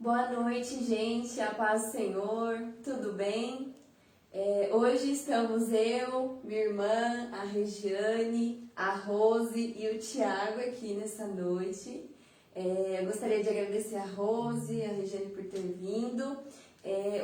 Boa noite, gente, a paz do Senhor, tudo bem? Hoje estamos eu, minha irmã, a Regiane, a Rose e o Tiago aqui nessa noite. Eu gostaria de agradecer a Rose e a Regiane por ter vindo.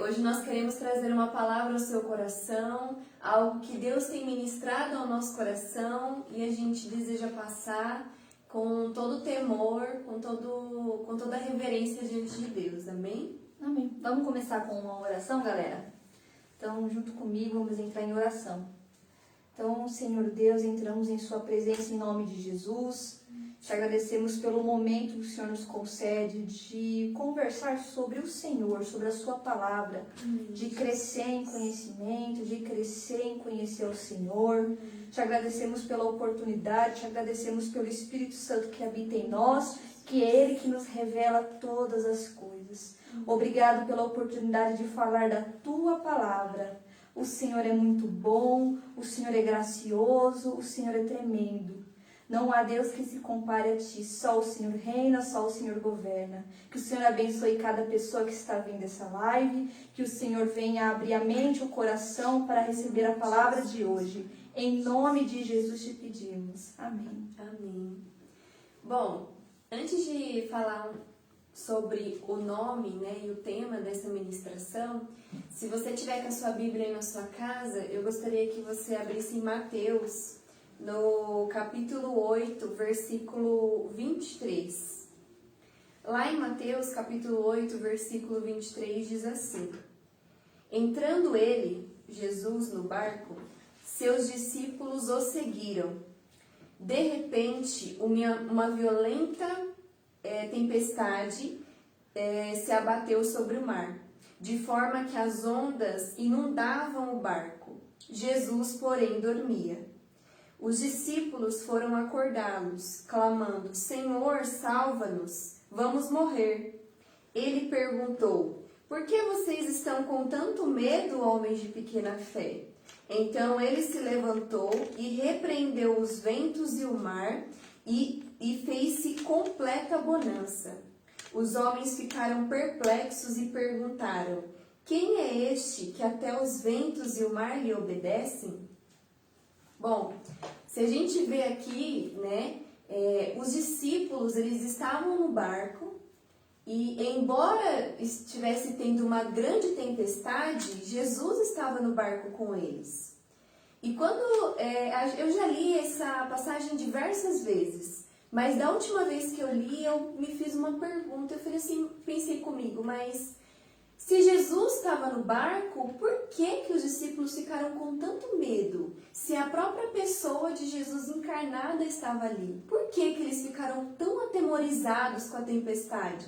Hoje nós queremos trazer uma palavra ao seu coração, algo que Deus tem ministrado ao nosso coração e a gente deseja passar com todo temor, com toda a reverência diante de Deus, amém? Amém. Vamos começar com uma oração, galera? Então, junto comigo, vamos entrar em oração. Então, Senhor Deus, entramos em Sua presença em nome de Jesus. Te agradecemos pelo momento que o Senhor nos concede de conversar sobre o Senhor, sobre a Sua palavra, de crescer em conhecimento, de crescer em conhecer o Senhor. Te agradecemos pela oportunidade, te agradecemos pelo Espírito Santo que habita em nós, que é Ele que nos revela todas as coisas. Obrigado pela oportunidade de falar da Tua palavra. O Senhor é muito bom, o Senhor é gracioso, o Senhor é tremendo. Não há Deus que se compare a Ti, só o Senhor reina, só o Senhor governa. Que o Senhor abençoe cada pessoa que está vendo essa live, que o Senhor venha abrir a mente, o coração para receber a palavra de hoje. Em nome de Jesus te pedimos. Amém. Amém. Bom, antes de falar sobre o nome, né, e o tema dessa ministração, se você tiver com a sua Bíblia aí na sua casa, eu gostaria que você abrisse em Mateus, no capítulo 8, versículo 23. Lá em Mateus, capítulo 8, versículo 23, diz assim: Entrando ele, Jesus, no barco, seus discípulos o seguiram. De repente, uma violenta tempestade se abateu sobre o mar, de forma que as ondas inundavam o barco. Jesus, porém, dormia. Os discípulos foram acordá-los, clamando: Senhor, salva-nos, vamos morrer. Ele perguntou: Por que vocês estão com tanto medo, homens de pequena fé? Então ele se levantou e repreendeu os ventos e o mar, e fez-se completa bonança. Os homens ficaram perplexos e perguntaram: Quem é este que até os ventos e o mar lhe obedecem? Bom, se a gente vê aqui, né, os discípulos, eles estavam no barco e, embora estivesse tendo uma grande tempestade, Jesus estava no barco com eles. E quando eu já li essa passagem diversas vezes, mas da última vez que eu li, eu me fiz uma pergunta. Eu falei assim, pensei comigo, mas se Jesus estava no barco, por que os discípulos ficaram com tanto medo? Se a própria pessoa de Jesus encarnada estava ali, por que eles ficaram tão atemorizados com a tempestade?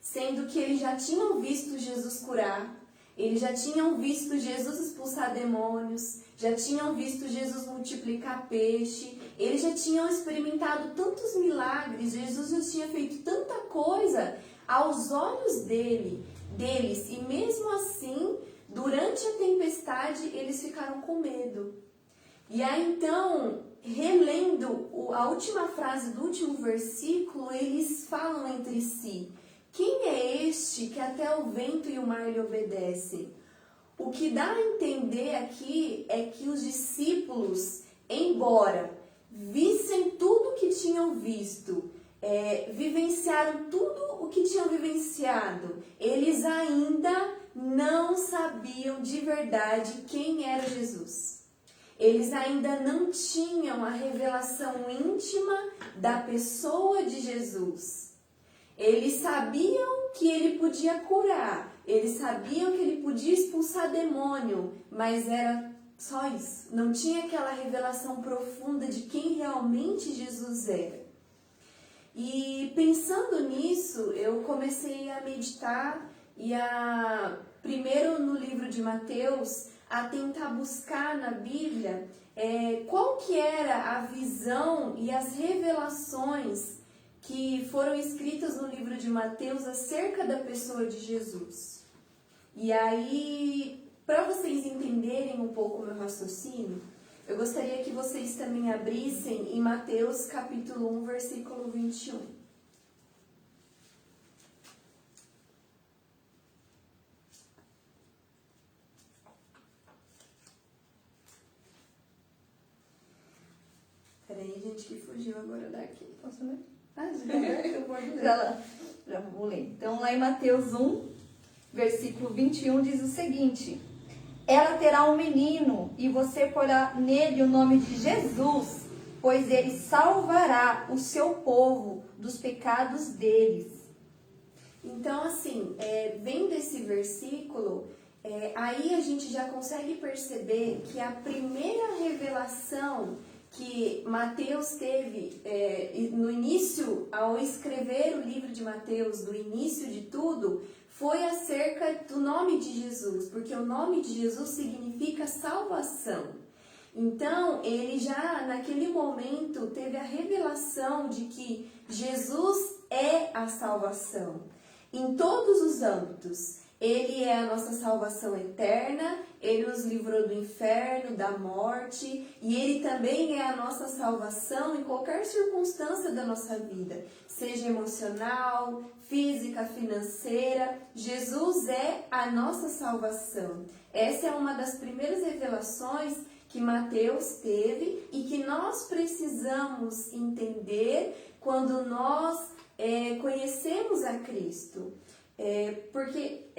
Sendo que eles já tinham visto Jesus curar, eles já tinham visto Jesus expulsar demônios, já tinham visto Jesus multiplicar peixe, eles já tinham experimentado tantos milagres, Jesus já tinha feito tanta coisa aos olhos deles, e mesmo assim, durante a tempestade, eles ficaram com medo. E aí então, relendo a última frase do último versículo, eles falam entre si: Quem é este que até o vento e o mar lhe obedecem? O que dá a entender aqui é que os discípulos, embora vissem tudo o que tinham visto, vivenciaram tudo o que tinham vivenciado, eles ainda não sabiam de verdade quem era Jesus. Eles ainda não tinham a revelação íntima da pessoa de Jesus. Eles sabiam que ele podia curar, eles sabiam que ele podia expulsar demônio, mas era só isso. Não tinha aquela revelação profunda de quem realmente Jesus era. E pensando nisso, eu comecei a meditar e primeiro no livro de Mateus, a tentar buscar na Bíblia qual que era a visão e as revelações que foram escritas no livro de Mateus acerca da pessoa de Jesus. E aí, para vocês entenderem um pouco o meu raciocínio, eu gostaria que vocês também abrissem em Mateus capítulo 1, versículo 21. gente que fugiu agora daqui. Posso ler? Eu vou ler. Já vou ler. Então, lá em Mateus 1, versículo 21, diz o seguinte: ela terá um menino e você porá nele o nome de Jesus, pois ele salvará o seu povo dos pecados deles. Então, assim, vendo esse versículo, aí a gente já consegue perceber que a primeira revelação que Mateus teve no início, ao escrever o livro de Mateus, do início de tudo, foi acerca do nome de Jesus, porque o nome de Jesus significa salvação. Então, ele já naquele momento teve a revelação de que Jesus é a salvação, em todos os âmbitos. Ele é a nossa salvação eterna, ele nos livrou do inferno, da morte, e ele também é a nossa salvação em qualquer circunstância da nossa vida, seja emocional, física, financeira. Jesus é a nossa salvação. Essa é uma das primeiras revelações que Mateus teve e que nós precisamos entender quando nós conhecemos a Cristo. Porque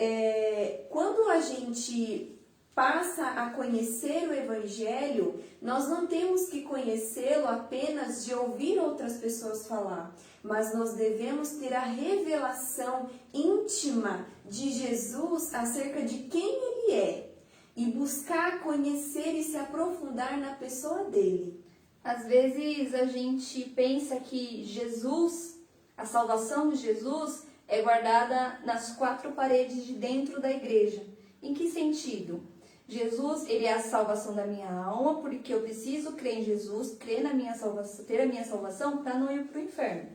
quando a gente passa a conhecer o Evangelho, nós não temos que conhecê-lo apenas de ouvir outras pessoas falar, mas nós devemos ter a revelação íntima de Jesus acerca de quem Ele é e buscar conhecer e se aprofundar na pessoa dele. Às vezes a gente pensa que Jesus, a salvação de Jesus, é guardada nas quatro paredes de dentro da igreja. Em que sentido? Jesus, ele é a salvação da minha alma, porque eu preciso crer em Jesus, crer na minha salvação, ter a minha salvação para não ir para o inferno.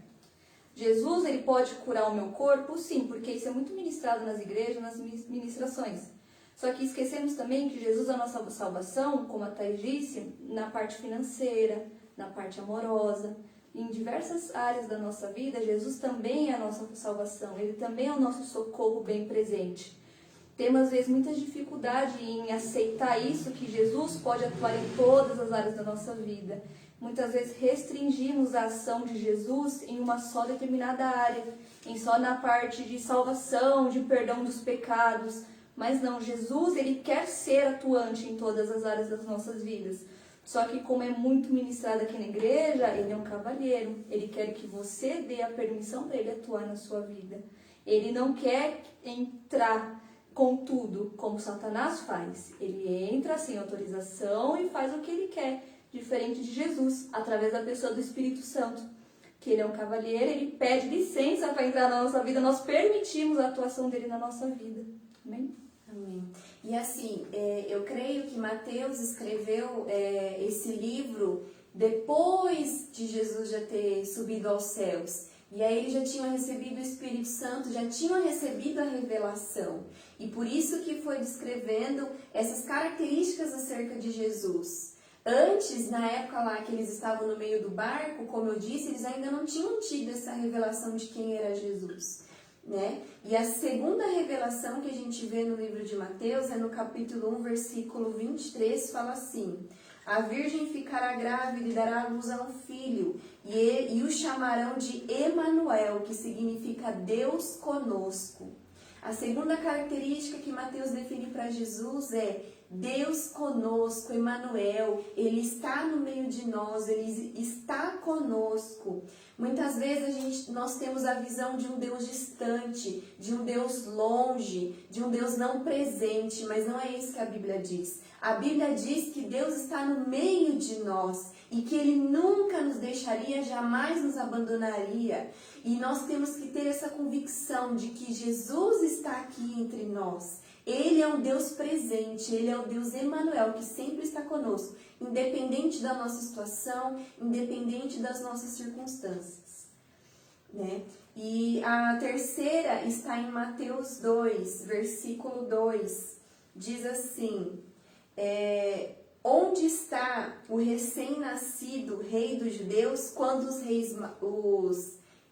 Jesus, ele pode curar o meu corpo? Sim, porque isso é muito ministrado nas igrejas, nas ministrações. Só que esquecemos também que Jesus é a nossa salvação, como a Thais disse, na parte financeira, na parte amorosa. Em diversas áreas da nossa vida, Jesus também é a nossa salvação, Ele também é o nosso socorro bem presente. Temos, às vezes, muita dificuldade em aceitar isso, que Jesus pode atuar em todas as áreas da nossa vida. Muitas vezes restringimos a ação de Jesus em uma só determinada área, só na parte de salvação, de perdão dos pecados. Mas não, Jesus, Ele quer ser atuante em todas as áreas das nossas vidas. Só que como é muito ministrado aqui na igreja, Ele é um cavalheiro. Ele quer que você dê a permissão para Ele atuar na sua vida. Ele não quer entrar com tudo, como Satanás faz. Ele entra sem autorização e faz o que Ele quer, diferente de Jesus, através da pessoa do Espírito Santo. Que Ele é um cavalheiro, Ele pede licença para entrar na nossa vida, nós permitimos a atuação dEle na nossa vida. Amém? Amém. E assim, eu creio que Mateus escreveu esse livro depois de Jesus já ter subido aos céus. E aí ele já tinha recebido o Espírito Santo, já tinha recebido a revelação. E por isso que foi descrevendo essas características acerca de Jesus. Antes, na época lá que eles estavam no meio do barco, como eu disse, eles ainda não tinham tido essa revelação de quem era Jesus. Né? E a segunda revelação que a gente vê no livro de Mateus é no capítulo 1, versículo 23, fala assim: a virgem ficará grávida e dará à luz a um filho, e o chamarão de Emanuel, que significa Deus conosco. A segunda característica que Mateus define para Jesus é Deus conosco, Emanuel. Ele está no meio de nós, Ele está conosco. Muitas vezes nós temos a visão de um Deus distante, de um Deus longe, de um Deus não presente, mas não é isso que a Bíblia diz. A Bíblia diz que Deus está no meio de nós e que Ele nunca nos deixaria, jamais nos abandonaria. E nós temos que ter essa convicção de que Jesus está aqui entre nós. Ele é um Deus presente, Ele é o Deus Emanuel, que sempre está conosco, independente da nossa situação, independente das nossas circunstâncias. Né? E a terceira está em Mateus 2, versículo 2. Diz assim: onde está o recém-nascido rei dos judeus quando os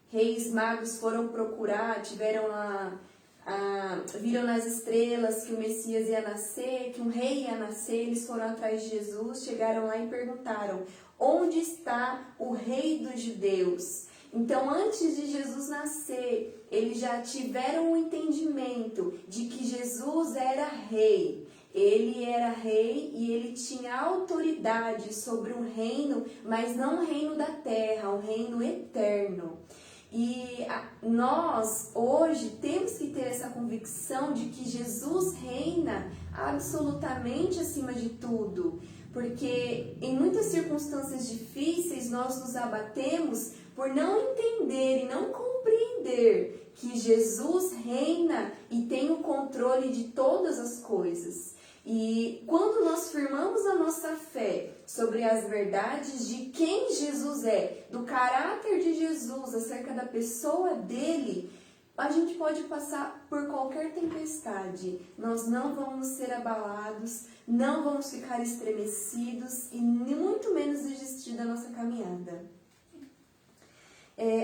reis magos foram procurar, tiveram viram nas estrelas que o Messias ia nascer, que um rei ia nascer, eles foram atrás de Jesus, chegaram lá e perguntaram: onde está o rei dos judeus? Então, antes de Jesus nascer, eles já tiveram o entendimento de que Jesus era rei. Ele era rei e ele tinha autoridade sobre um reino, mas não um reino da terra, um reino eterno. E nós, hoje, temos que ter essa convicção de que Jesus reina absolutamente acima de tudo. Porque em muitas circunstâncias difíceis nós nos abatemos por não entender e não compreender que Jesus reina e tem o controle de todas as coisas. E quando nós firmamos a nossa fé sobre as verdades de quem Jesus é, do caráter de Jesus, acerca da pessoa dele, a gente pode passar por qualquer tempestade. Nós não vamos ser abalados, não vamos ficar estremecidos e muito menos desistir da nossa caminhada.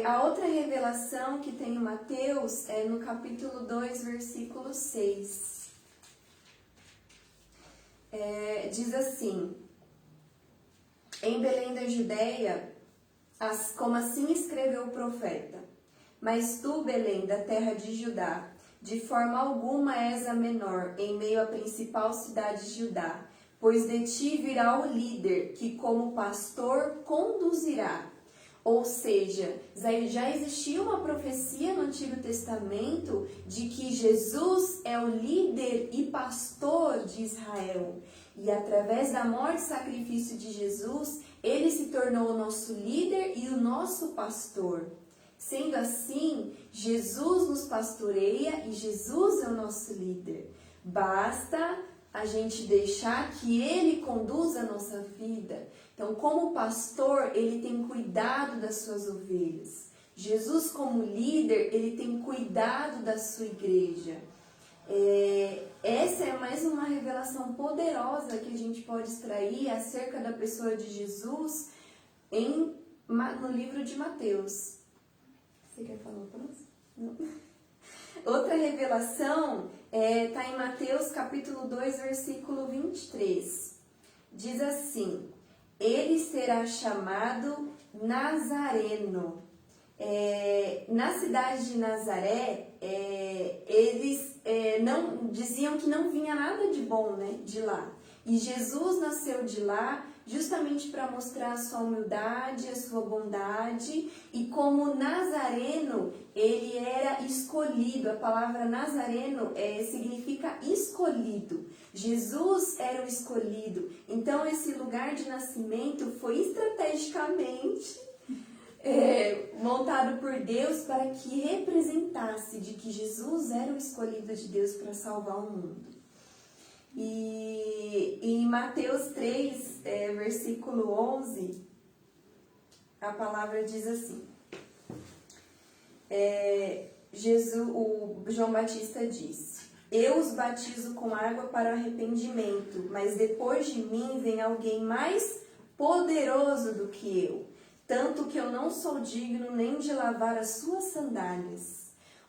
A outra revelação que tem em Mateus é no capítulo 2, versículo 6. Diz assim: em Belém da Judéia, como assim escreveu o profeta: mas tu, Belém, da terra de Judá, de forma alguma és a menor em meio à principal cidade de Judá, pois de ti virá o líder que como pastor conduzirá. Ou seja, já existia uma profecia no Antigo Testamento de que Jesus é o líder e pastor de Israel. E através da morte e sacrifício de Jesus, ele se tornou o nosso líder e o nosso pastor. Sendo assim, Jesus nos pastoreia e Jesus é o nosso líder. Basta a gente deixar que ele conduza a nossa vida. Então, como pastor, ele tem cuidado das suas ovelhas. Jesus, como líder, ele tem cuidado da sua igreja. Essa é mais uma revelação poderosa que a gente pode extrair acerca da pessoa de Jesus no livro de Mateus. Você quer falar o próximo? Não. Outra revelação está em Mateus capítulo 2, versículo 23. Diz assim: ele será chamado Nazareno. Na cidade de Nazaré, eles não diziam que não vinha nada de bom, né, de lá. E Jesus nasceu de lá justamente para mostrar a sua humildade, a sua bondade. E como Nazareno, ele era escolhido. A palavra Nazareno significa escolhido. Jesus era o escolhido. Então, esse lugar de nascimento foi estrategicamente montado por Deus para que representasse de que Jesus era o escolhido de Deus para salvar o mundo. E em Mateus 3, versículo 11, a palavra diz assim: João Batista disse: eu os batizo com água para o arrependimento, mas depois de mim vem alguém mais poderoso do que eu, tanto que eu não sou digno nem de lavar as suas sandálias.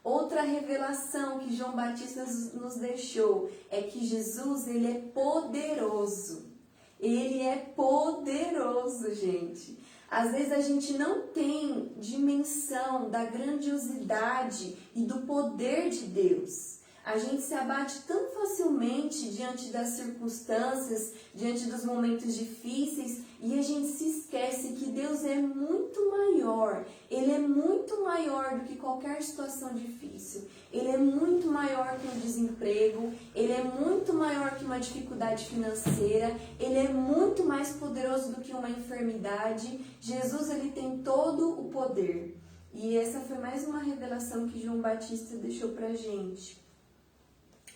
Outra revelação que João Batista nos deixou é que Jesus, ele é poderoso. Ele é poderoso, gente. Às vezes a gente não tem dimensão da grandiosidade e do poder de Deus. A gente se abate tão facilmente diante das circunstâncias, diante dos momentos difíceis, e a gente se esquece que Deus é muito maior. Ele é muito maior do que qualquer situação difícil. Ele é muito maior que um desemprego, ele é muito maior que uma dificuldade financeira, ele é muito mais poderoso do que uma enfermidade. Jesus, ele tem todo o poder. E essa foi mais uma revelação que João Batista deixou pra gente.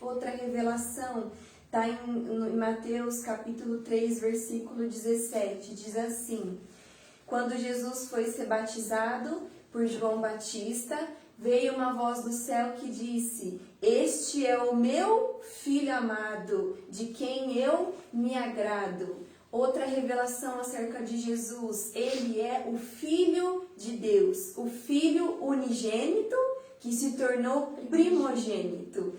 Outra revelação está em Mateus capítulo 3, versículo 17. Diz assim: quando Jesus foi ser batizado por João Batista, veio uma voz do céu que disse: este é o meu filho amado, de quem eu me agrado. Outra revelação acerca de Jesus: ele é o Filho de Deus, o Filho unigênito que se tornou primogênito.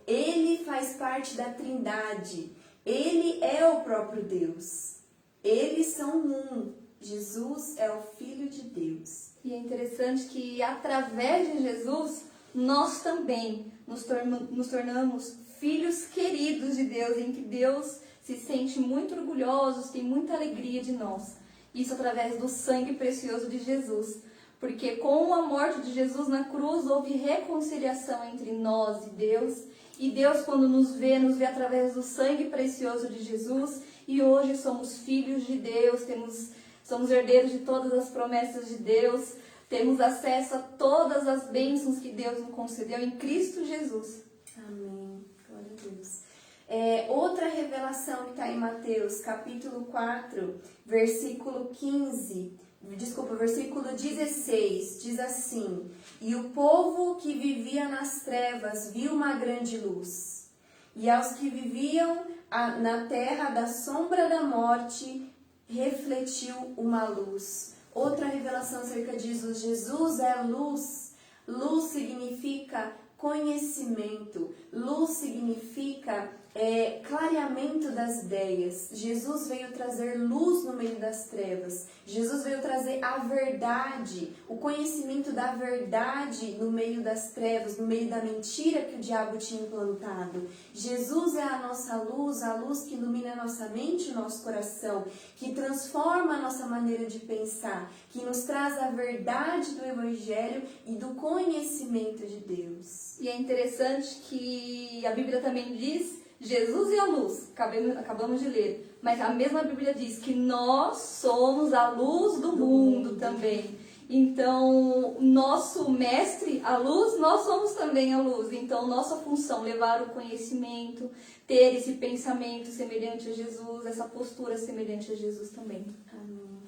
Ele faz parte da Trindade. Ele é o próprio Deus. Eles são um. Jesus é o Filho de Deus. E é interessante que através de Jesus, nós também nos tornamos filhos queridos de Deus, em que Deus se sente muito orgulhoso, tem muita alegria de nós. Isso através do sangue precioso de Jesus. Porque com a morte de Jesus na cruz, houve reconciliação entre nós e Deus. E Deus, quando nos vê através do sangue precioso de Jesus. E hoje somos filhos de Deus, somos herdeiros de todas as promessas de Deus. Temos acesso a todas as bênçãos que Deus nos concedeu em Cristo Jesus. Amém. Glória a Deus. Outra revelação que está em Mateus, capítulo 4, versículo 16, diz assim: E o povo que vivia nas trevas viu uma grande luz, e aos que viviam na terra da sombra da morte refletiu uma luz. Outra revelação acerca de Jesus: Jesus é luz. Luz significa conhecimento, luz significa clareamento das ideias. Jesus veio trazer luz no meio das trevas. Jesus veio trazer a verdade, o conhecimento da verdade no meio das trevas, no meio da mentira que o diabo tinha implantado. Jesus é a nossa luz, a luz que ilumina a nossa mente e o nosso coração, que transforma a nossa maneira de pensar, que nos traz a verdade do Evangelho e do conhecimento de Deus. E é interessante que a Bíblia também diz: Jesus é a luz, acabamos de ler, mas a mesma Bíblia diz que nós somos a luz do mundo também. Então, nosso mestre, a luz, nós somos também a luz. Então, nossa função, levar o conhecimento, ter esse pensamento semelhante a Jesus, essa postura semelhante a Jesus também. Amém.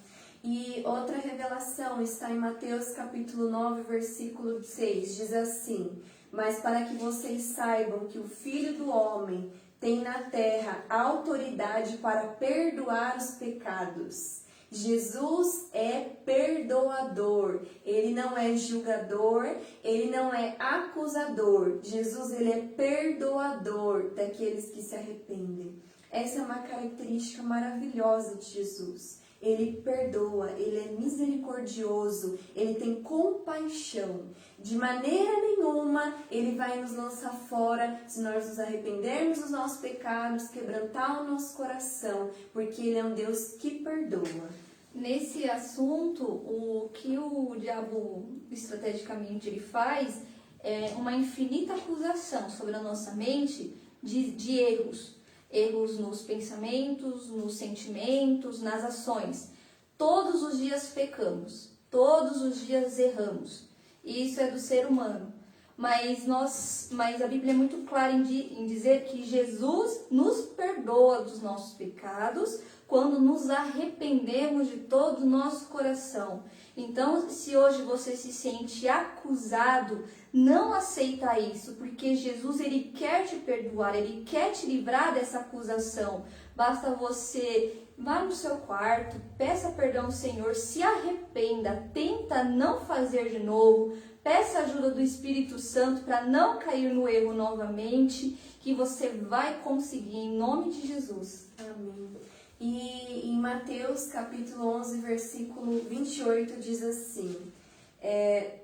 E outra revelação está em Mateus capítulo 9, versículo 6, diz assim: Mas para que vocês saibam que o Filho do Homem tem na terra autoridade para perdoar os pecados. Jesus é perdoador, ele não é julgador, ele não é acusador. Jesus, ele é perdoador daqueles que se arrependem. Essa é uma característica maravilhosa de Jesus. Ele perdoa, ele é misericordioso, ele tem compaixão. De maneira nenhuma ele vai nos lançar fora se nós nos arrependermos dos nossos pecados, quebrantar o nosso coração, porque ele é um Deus que perdoa. Nesse assunto, o que o diabo estrategicamente ele faz é uma infinita acusação sobre a nossa mente de erros. Erros nos pensamentos, nos sentimentos, nas ações. Todos os dias pecamos, todos os dias erramos. E isso é do ser humano. Mas a Bíblia é muito clara em dizer que Jesus nos perdoa dos nossos pecados quando nos arrependemos de todo o nosso coração. Então, se hoje você se sente acusado, não aceita isso, porque Jesus, ele quer te perdoar, ele quer te livrar dessa acusação. Basta você vá no seu quarto, peça perdão ao Senhor, se arrependa, tenta não fazer de novo, peça ajuda do Espírito Santo para não cair no erro novamente, que você vai conseguir em nome de Jesus. Amém. E em Mateus capítulo 11, versículo 28 diz assim: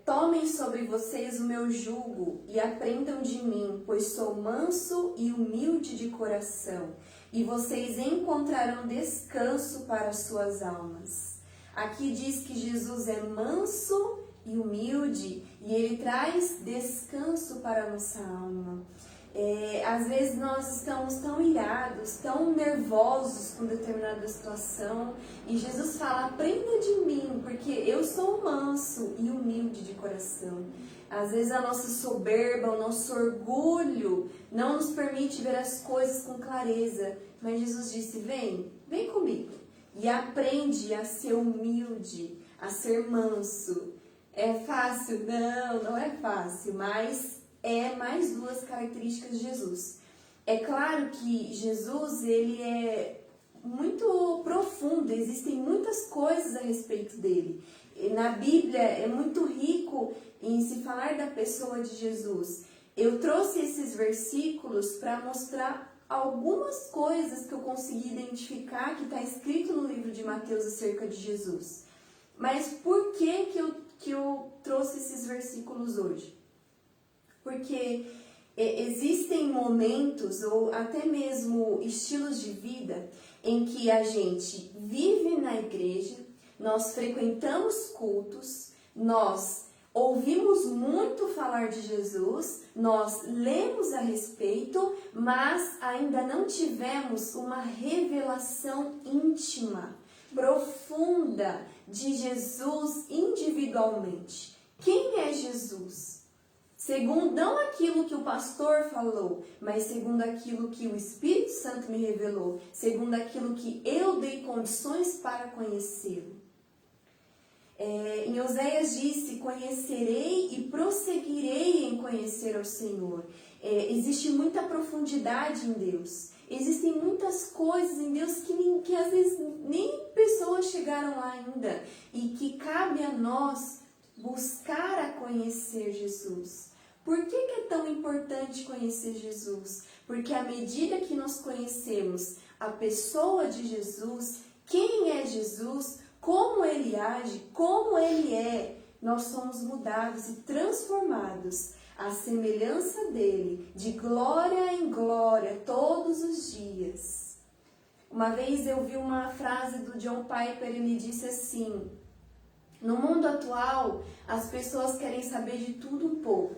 Tomem sobre vocês o meu jugo e aprendam de mim, pois sou manso e humilde de coração, e vocês encontrarão descanso para as suas almas. Aqui diz que Jesus é manso e humilde e ele traz descanso para a nossa alma. Às vezes nós estamos tão irados, tão nervosos com determinada situação, e Jesus fala: aprenda de mim, porque eu sou manso e humilde de coração. Às vezes a nossa soberba, o nosso orgulho não nos permite ver as coisas com clareza, mas Jesus disse: vem comigo e aprende a ser humilde, a ser manso. É fácil? Não é fácil, mas é mais duas características de Jesus. É claro que Jesus, ele é muito profundo, existem muitas coisas a respeito dele. na Bíblia é muito rico em se falar da pessoa de Jesus. Eu trouxe esses versículos para mostrar algumas coisas que eu consegui identificar que está escrito no livro de Mateus acerca de Jesus. Mas por que eu trouxe esses versículos hoje? Porque existem momentos ou até mesmo estilos de vida em que a gente vive na igreja, nós frequentamos cultos, nós ouvimos muito falar de Jesus, nós lemos a respeito, mas ainda não tivemos uma revelação íntima, profunda de Jesus individualmente. Quem é Jesus? Segundo não aquilo que o pastor falou, mas segundo aquilo que o Espírito Santo me revelou, segundo aquilo que eu dei condições para conhecê-lo. Em Oséias disse, conhecerei e prosseguirei em conhecer ao Senhor. Existe muita profundidade em Deus. Existem muitas coisas em Deus que às vezes nem pessoas chegaram lá ainda. E que cabe a nós buscar a conhecer Jesus. Por que é tão importante conhecer Jesus? Porque à medida que nós conhecemos a pessoa de Jesus, quem é Jesus, como ele age, como ele é, nós somos mudados e transformados à semelhança dele, de glória em glória, todos os dias. Uma vez eu vi uma frase do John Piper, ele disse assim: no mundo atual, as pessoas querem saber de tudo um pouco,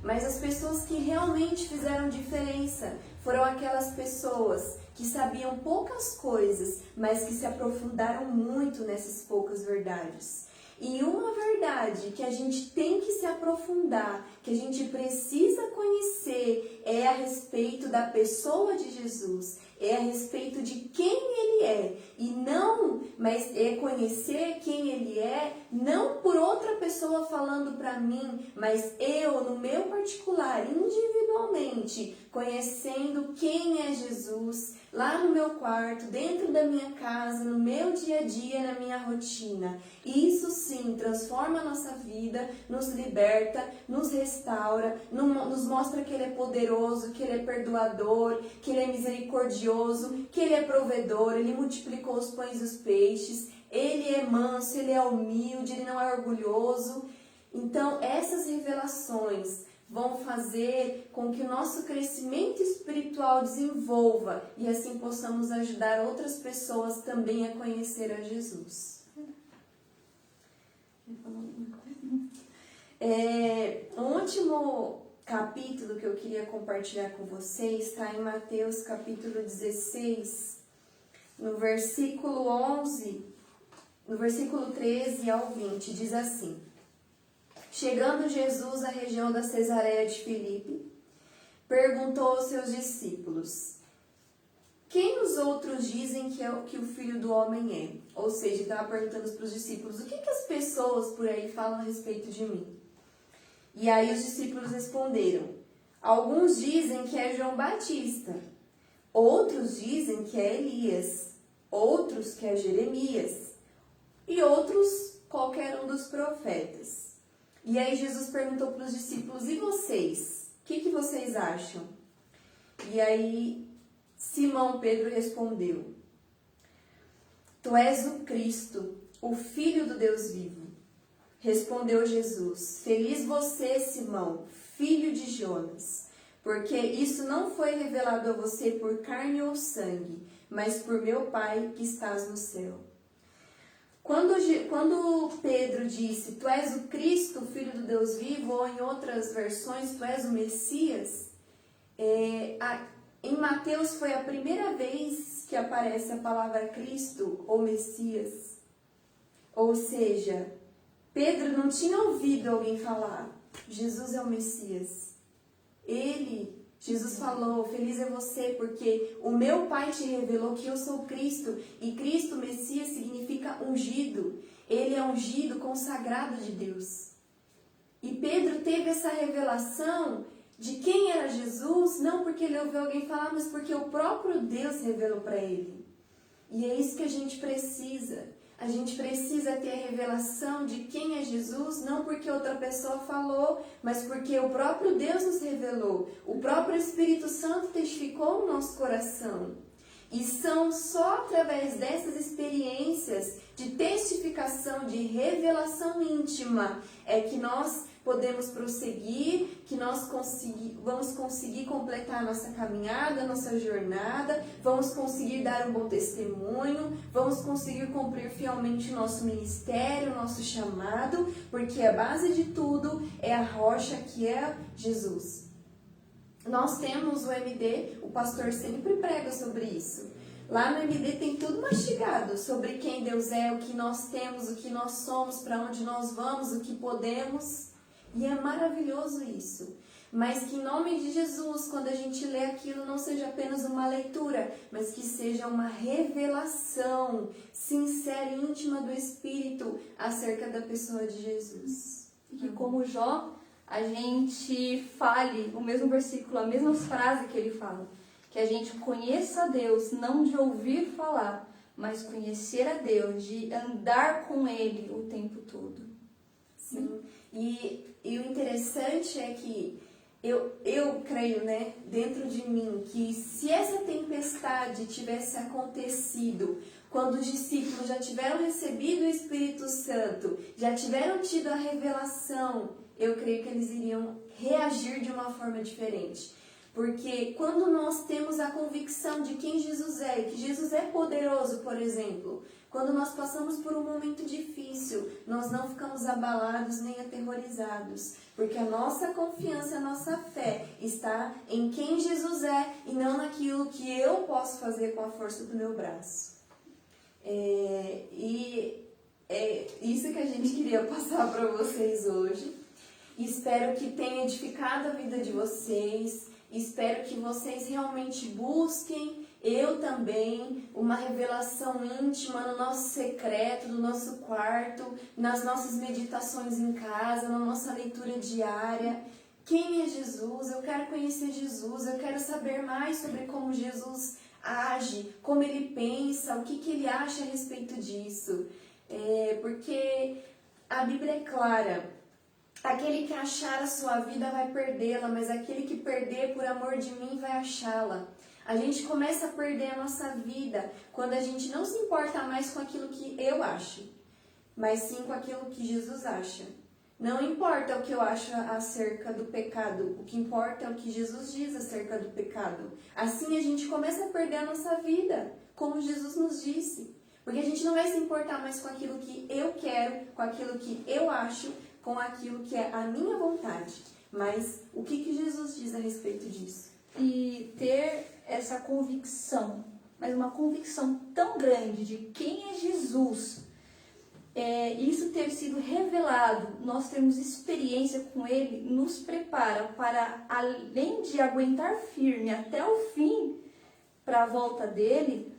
mas as pessoas que realmente fizeram diferença foram aquelas pessoas que sabiam poucas coisas, mas que se aprofundaram muito nessas poucas verdades. E uma verdade que a gente tem que se aprofundar, que a gente precisa conhecer, é a respeito da pessoa de Jesus, é a respeito de quem ele é. E não, mas é conhecer quem ele é, não por outra pessoa falando para mim, mas eu, no meu particular, individualmente, conhecendo quem é Jesus, lá no meu quarto, dentro da minha casa, no meu dia a dia, na minha rotina. Isso sim transforma a nossa vida, nos liberta, nos restaura, nos mostra que ele é poderoso, que ele é perdoador, que ele é misericordioso, que ele é provedor, ele multiplicou os pães e os peixes, ele é manso, ele é humilde, ele não é orgulhoso. Então, essas revelações vão fazer com que o nosso crescimento espiritual desenvolva e assim possamos ajudar outras pessoas também a conhecer a Jesus. O último capítulo que eu queria compartilhar com vocês está em Mateus capítulo 16, no versículo 11, no versículo 13 ao 20, diz assim: chegando Jesus à região da Cesareia de Filipe, perguntou aos seus discípulos: quem os outros dizem que o Filho do Homem é? Ou seja, estava perguntando para os discípulos: o que as pessoas por aí falam a respeito de mim? E aí os discípulos responderam: alguns dizem que é João Batista, outros dizem que é Elias, outros que é Jeremias, e outros qualquer um dos profetas. E aí Jesus perguntou para os discípulos: e vocês? O que vocês acham? E aí Simão Pedro respondeu: tu és o Cristo, o Filho do Deus vivo. Respondeu Jesus: feliz você, Simão, filho de Jonas, porque isso não foi revelado a você por carne ou sangue, mas por meu Pai que estás no céu. Quando Pedro disse: tu és o Cristo, o Filho do Deus vivo, ou em outras versões, tu és o Messias, em Mateus foi a primeira vez que aparece a palavra Cristo ou Messias. Ou seja, Pedro não tinha ouvido alguém falar: Jesus é o Messias. Jesus falou: feliz é você, porque o meu Pai te revelou que eu sou Cristo. E Cristo, Messias, significa ungido. Ele é ungido, consagrado de Deus. E Pedro teve essa revelação de quem era Jesus, não porque ele ouviu alguém falar, mas porque o próprio Deus revelou para ele. E é isso que a gente precisa. A gente precisa ter a revelação de quem é Jesus, não porque outra pessoa falou, mas porque o próprio Deus nos revelou. O próprio Espírito Santo testificou no nosso coração. E são só através dessas experiências de testificação, de revelação íntima, é que nós podemos prosseguir, que nós vamos conseguir completar a nossa caminhada, a nossa jornada, vamos conseguir dar um bom testemunho, vamos conseguir cumprir fielmente o nosso ministério, o nosso chamado, porque a base de tudo é a rocha que é Jesus. Nós temos o MD, o pastor sempre prega sobre isso. Lá no MD tem tudo mastigado sobre quem Deus é, o que nós temos, o que nós somos, para onde nós vamos, o que podemos. E é maravilhoso isso. Mas que em nome de Jesus, quando a gente lê aquilo, não seja apenas uma leitura, mas que seja uma revelação sincera e íntima do Espírito acerca da pessoa de Jesus. E que como Jó, a gente fale o mesmo versículo, a mesma frase que ele fala. Que a gente conheça a Deus, não de ouvir falar, mas conhecer a Deus, de andar com Ele o tempo todo. Sim. E o interessante é que eu creio, né, dentro de mim, que se essa tempestade tivesse acontecido quando os discípulos já tiveram recebido o Espírito Santo, já tiveram tido a revelação, eu creio que eles iriam reagir de uma forma diferente. Porque quando nós temos a convicção de quem Jesus é, e que Jesus é poderoso, por exemplo, quando nós passamos por um momento difícil, nós não ficamos abalados nem aterrorizados, porque a nossa confiança, a nossa fé está em quem Jesus é e não naquilo que eu posso fazer com a força do meu braço. E é isso que a gente queria passar para vocês hoje. Espero que tenha edificado a vida de vocês. Espero que vocês realmente busquem, eu também, uma revelação íntima no nosso secreto, no nosso quarto, nas nossas meditações em casa, na nossa leitura diária. Quem é Jesus? Eu quero conhecer Jesus, eu quero saber mais sobre como Jesus age, como ele pensa, o que ele acha a respeito disso. Porque a Bíblia é clara. Aquele que achar a sua vida vai perdê-la, mas aquele que perder por amor de mim vai achá-la. A gente começa a perder a nossa vida quando a gente não se importa mais com aquilo que eu acho, mas sim com aquilo que Jesus acha. Não importa o que eu acho acerca do pecado, o que importa é o que Jesus diz acerca do pecado. Assim a gente começa a perder a nossa vida, como Jesus nos disse. Porque a gente não vai se importar mais com aquilo que eu quero, com aquilo que eu acho, com aquilo que é a minha vontade. Mas o que Jesus diz a respeito disso? E ter essa convicção, mas uma convicção tão grande de quem é Jesus, isso ter sido revelado, nós temos experiência com Ele, nos prepara para, além de aguentar firme até o fim, para a volta dEle,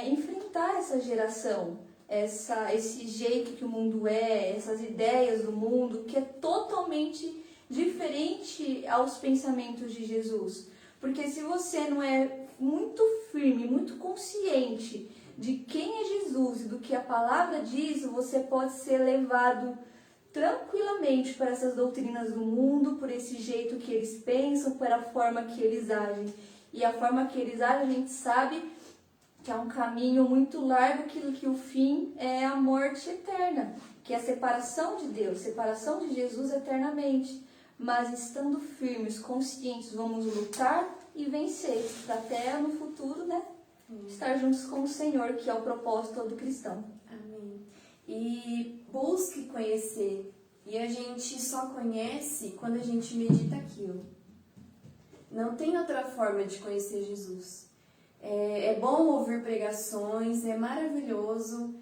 enfrentar essa geração. Esse jeito que o mundo essas ideias do mundo, que é totalmente diferente aos pensamentos de Jesus. Porque se você não é muito firme, muito consciente de quem é Jesus e do que a palavra diz, você pode ser levado tranquilamente para essas doutrinas do mundo, por esse jeito que eles pensam, por a forma que eles agem. E a forma que eles agem, a gente sabe que é um caminho muito largo, que o fim é a morte eterna, que é a separação de Deus, separação de Jesus eternamente. Mas estando firmes, conscientes, vamos lutar e vencer, para até no futuro, né, estar juntos com o Senhor, que é o propósito do cristão. Amém. E busque conhecer, e a gente só conhece quando a gente medita aquilo. Não tem outra forma de conhecer Jesus. É bom ouvir pregações, é maravilhoso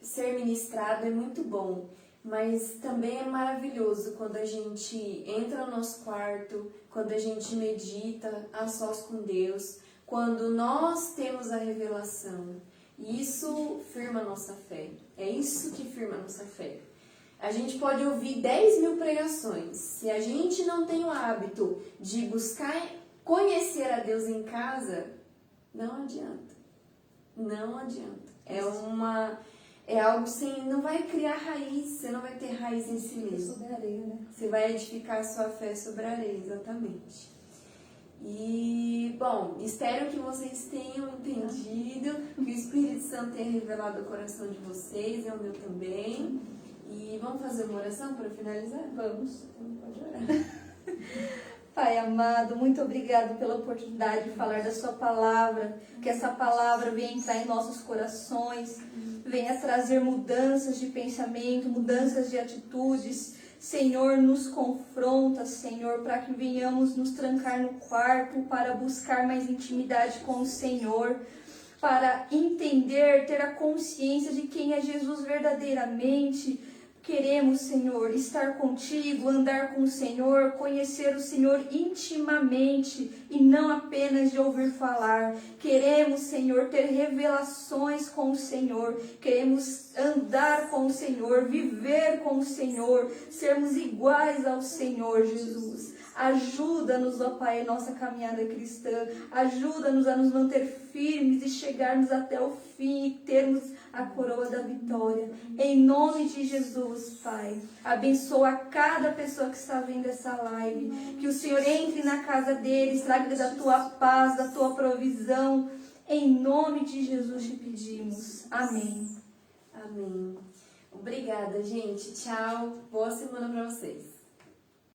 ser ministrado, é muito bom. Mas também é maravilhoso quando a gente entra no nosso quarto, quando a gente medita a sós com Deus, quando nós temos a revelação. Isso firma a nossa fé. É isso que firma a nossa fé. A gente pode ouvir 10.000 pregações. Se a gente não tem o hábito de buscar conhecer a Deus em casa, não adianta. Não adianta. É algo assim, não vai criar raiz, você não vai ter raiz em si mesmo. Sobre a areia, né? Você vai edificar a sua fé sobre a areia, exatamente. E, bom, espero que vocês tenham entendido, que o Espírito Santo tenha revelado o coração de vocês, é o meu também. E vamos fazer uma oração para finalizar? Vamos. Pode orar. Pai amado, muito obrigado pela oportunidade de falar da sua palavra, que essa palavra venha entrar em nossos corações, venha trazer mudanças de pensamento, mudanças de atitudes. Senhor, nos confronta, Senhor, para que venhamos nos trancar no quarto para buscar mais intimidade com o Senhor, para entender, ter a consciência de quem é Jesus verdadeiramente. Queremos, Senhor, estar contigo, andar com o Senhor, conhecer o Senhor intimamente e não apenas de ouvir falar. Queremos, Senhor, ter revelações com o Senhor. Queremos andar com o Senhor, viver com o Senhor, sermos iguais ao Senhor Jesus. Ajuda-nos, ó Pai, em nossa caminhada cristã. Ajuda-nos a nos manter firmes e chegarmos até o fim e termos a coroa da vitória. Em nome de Jesus, Pai. Abençoa cada pessoa que está vendo essa live. Que o Senhor entre na casa deles, traga da tua paz, da tua provisão. Em nome de Jesus te pedimos. Amém. Amém. Obrigada, gente. Tchau. Boa semana para vocês.